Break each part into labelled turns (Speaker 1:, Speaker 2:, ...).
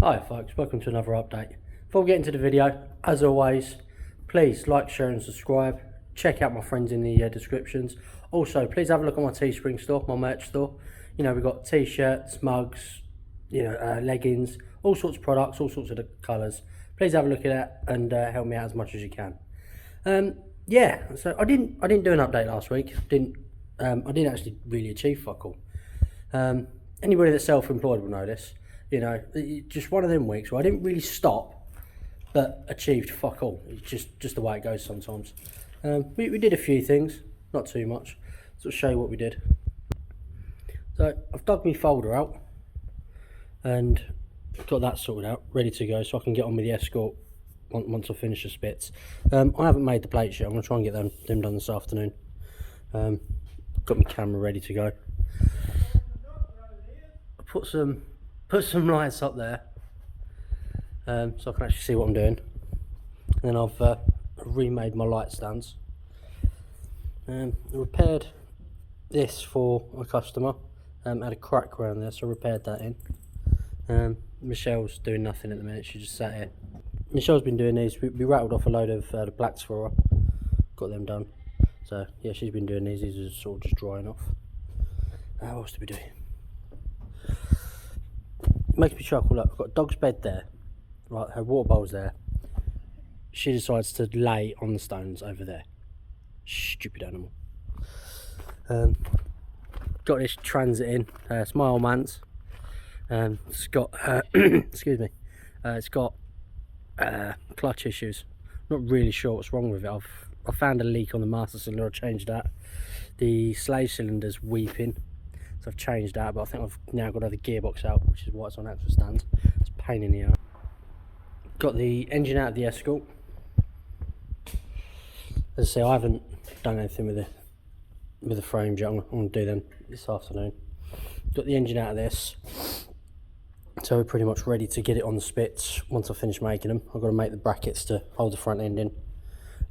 Speaker 1: Hi folks, welcome to another update. Before we get into the video, as always, please like, share and subscribe. Check out my friends in the descriptions. Also, please have a look at my Teespring store, my merch store. You know, we've got t-shirts, mugs, leggings, all sorts of products, all sorts of the colours. Please have a look at that and help me out as much as you can. Yeah, so I didn't do an update last week. I didn't actually really achieve fuck all. Anybody that's self-employed will know this. You know, just one of them weeks where I didn't really stop, but achieved fuck all. It's just the way it goes sometimes. We did a few things, not too much. So I'll show you what we did. So I've dug my folder out and got that sorted out, ready to go, so I can get on with the escort once I finish the spits. I haven't made the plates yet. I'm going to try and get them done this afternoon. Got my camera ready to go. I put some lights up there so I can actually see what I'm doing. And then I've remade my light stands. I repaired this for a customer. Had a crack around there, so I repaired that in. Michelle's doing nothing at the minute, she just sat here. Michelle's been doing these. We rattled off a load of the blacks for her, got them done. So yeah, she's been doing these are sort of just drying off. What else did we do? Makes me chuckle. Look, I've got a dog's bed there, right, her water bowl's there. She decides to lay on the stones over there. Stupid animal. Got this transit in, it's my old man's. It's got excuse me, it's got clutch issues. Not really sure what's wrong with it. I found a leak on the master cylinder, I changed that. The slave cylinder's weeping, so I've changed that, but I think I've now got the gearbox out, which is why it's on axle stands. It's a pain in the ass. Got the engine out of the Escort. As I say, I haven't done anything with the frames yet. I'm going to do them this afternoon. Got the engine out of this, so we're pretty much ready to get it on the spits once I finish making them. I've got to make the brackets to hold the front end in.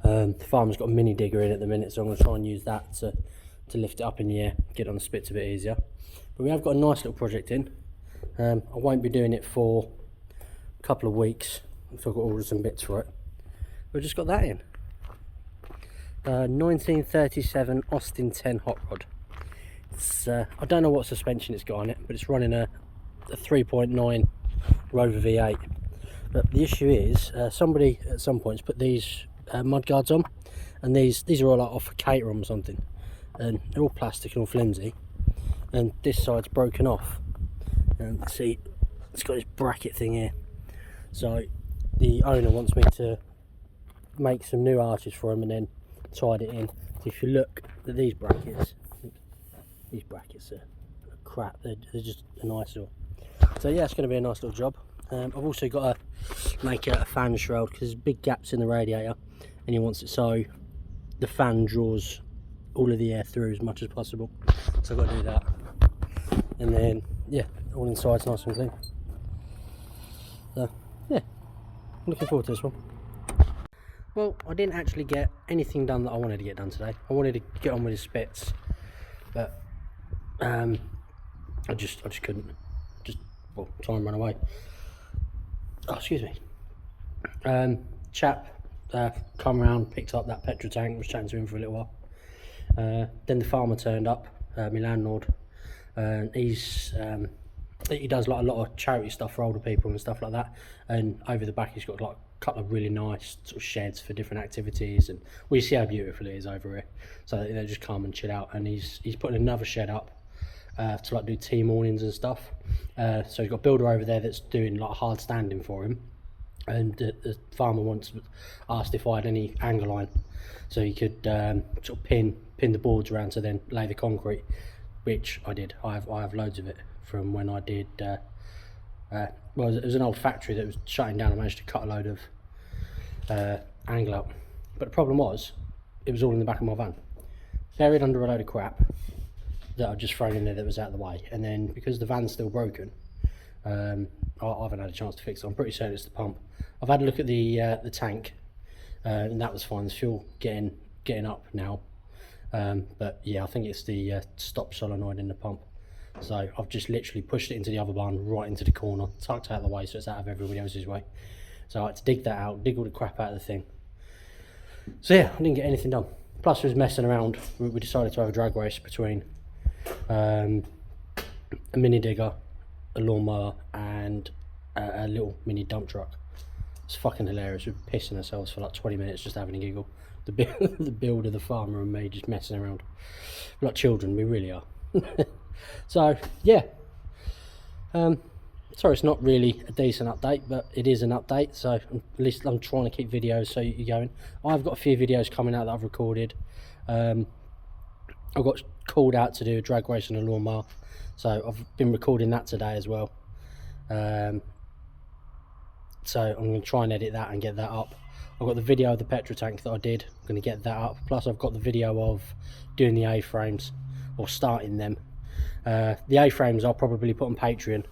Speaker 1: The farmer's got a mini digger in at the minute, so I'm going to try and use that to lift it up in the air, get it on the spits a bit easier. But we have got a nice little project in. I won't be doing it for a couple of weeks, so I've got to order some bits for it. We've just got that in. 1937 Austin 10 hot rod. It's, I don't know what suspension it's got on it, but it's running a 3.9 Rover V8. But the issue is, somebody at some point has put these mud guards on, and these are all like off a Caterham or something, and they're all plastic and all flimsy, and this side's broken off. And see, it's got this bracket thing here, so the owner wants me to make some new arches for him and then tied it in. So if you look at these brackets are crap, they're just an eyesore. So yeah, it's going to be a nice little job. I've also got to make a fan shroud because there's big gaps in the radiator, and he wants it so the fan draws all of the air through as much as possible. So I've got to do that, and then yeah, all inside's nice and clean. So yeah, I'm looking forward to this one. Well, I didn't actually get anything done that I wanted to get done today. I wanted to get on with the spits, but I just couldn't. Well, time ran away. Oh, excuse me. Chap come around, picked up that petrol tank, was chatting to him for a little while. Then the farmer turned up, my landlord, and he does like a lot of charity stuff for older people and stuff like that. And over the back, he's got like a couple of really nice sort of sheds for different activities, and we see how beautiful it is over here. So they just come and chill out. And he's putting another shed up to like do tea mornings and stuff. So he's got a builder over there that's doing like hard standing for him, and the farmer once asked if I had any angle line, so he could sort of pin the boards around to then lay the concrete, which I did. I have loads of it from when I did. Well, it was an old factory that was shutting down. I managed to cut a load of angle out, but the problem was it was all in the back of my van, buried under a load of crap that I've just thrown in there that was out of the way. And then because the van's still broken, I haven't had a chance to fix it. I'm pretty certain it's the pump. I've had a look at the tank, and that was fine. There's fuel getting up now, but yeah, I think it's the stop solenoid in the pump. So I've just literally pushed it into the other barn, right into the corner, tucked out of the way so it's out of everybody else's way. So I had to dig that out, dig all the crap out of the thing. So yeah, I didn't get anything done. Plus we was messing around. We decided to have a drag race between a mini digger, a lawnmower and a little mini dump truck. It's fucking hilarious. We're pissing ourselves for like 20 minutes just having a giggle. The builder, the farmer and me just messing around. We're like children, we really are. So yeah, sorry it's not really a decent update, but it is an update, so at least I'm trying to keep videos so you're going. I've got a few videos coming out that I've recorded. I got called out to do a drag race on a lawnmower, so I've been recording that today as well. So I'm going to try and edit that and get that up. I've got the video of the petrol tank that I did, I'm going to get that up, plus I've got the video of doing the A-frames, or starting them. The A-frames I'll probably put on Patreon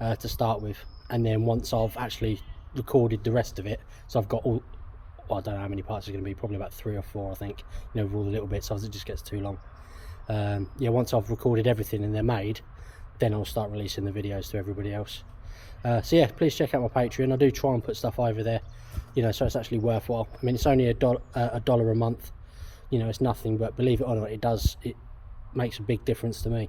Speaker 1: to start with, and then once I've actually recorded the rest of it, so I've got all, well, I don't know how many parts it's going to be, probably about 3 or 4 I think, you know, with all the little bits, otherwise it just gets too long. Yeah, once I've recorded everything and they're made, then I'll start releasing the videos to everybody else. So yeah, please check out my Patreon. I do try and put stuff over there, you know, so it's actually worthwhile. I mean, it's only a dollar a month, you know, it's nothing, but believe it or not, it makes a big difference to me.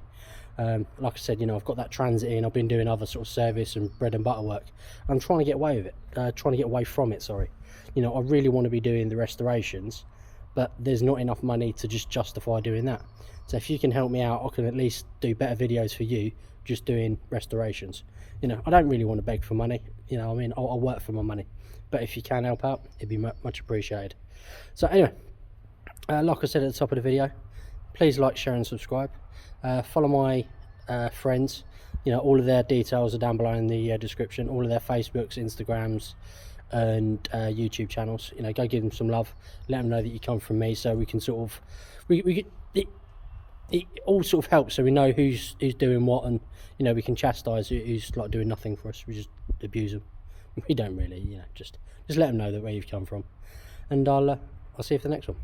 Speaker 1: Like I said, you know, I've got that transit in, I've been doing other sort of service and bread and butter work. I'm trying to get away with it, trying to get away from it, sorry. You know, I really want to be doing the restorations, but there's not enough money to just justify doing that. So if you can help me out, I can at least do better videos for you just doing restorations. You know, I don't really want to beg for money, you know, I mean, I'll work for my money, but if you can help out, it'd be much appreciated. So anyway, like I said at the top of the video, please like, share and subscribe. Follow my friends, you know, all of their details are down below in the description, all of their Facebooks, Instagrams and YouTube channels. You know, go give them some love, let them know that you come from me, so we can sort of it all sort of helps, so we know who's doing what, and you know, we can chastise who's like doing nothing for us. We just abuse them. We don't really, you know, just let them know that where you've come from, and I'll see you for the next one.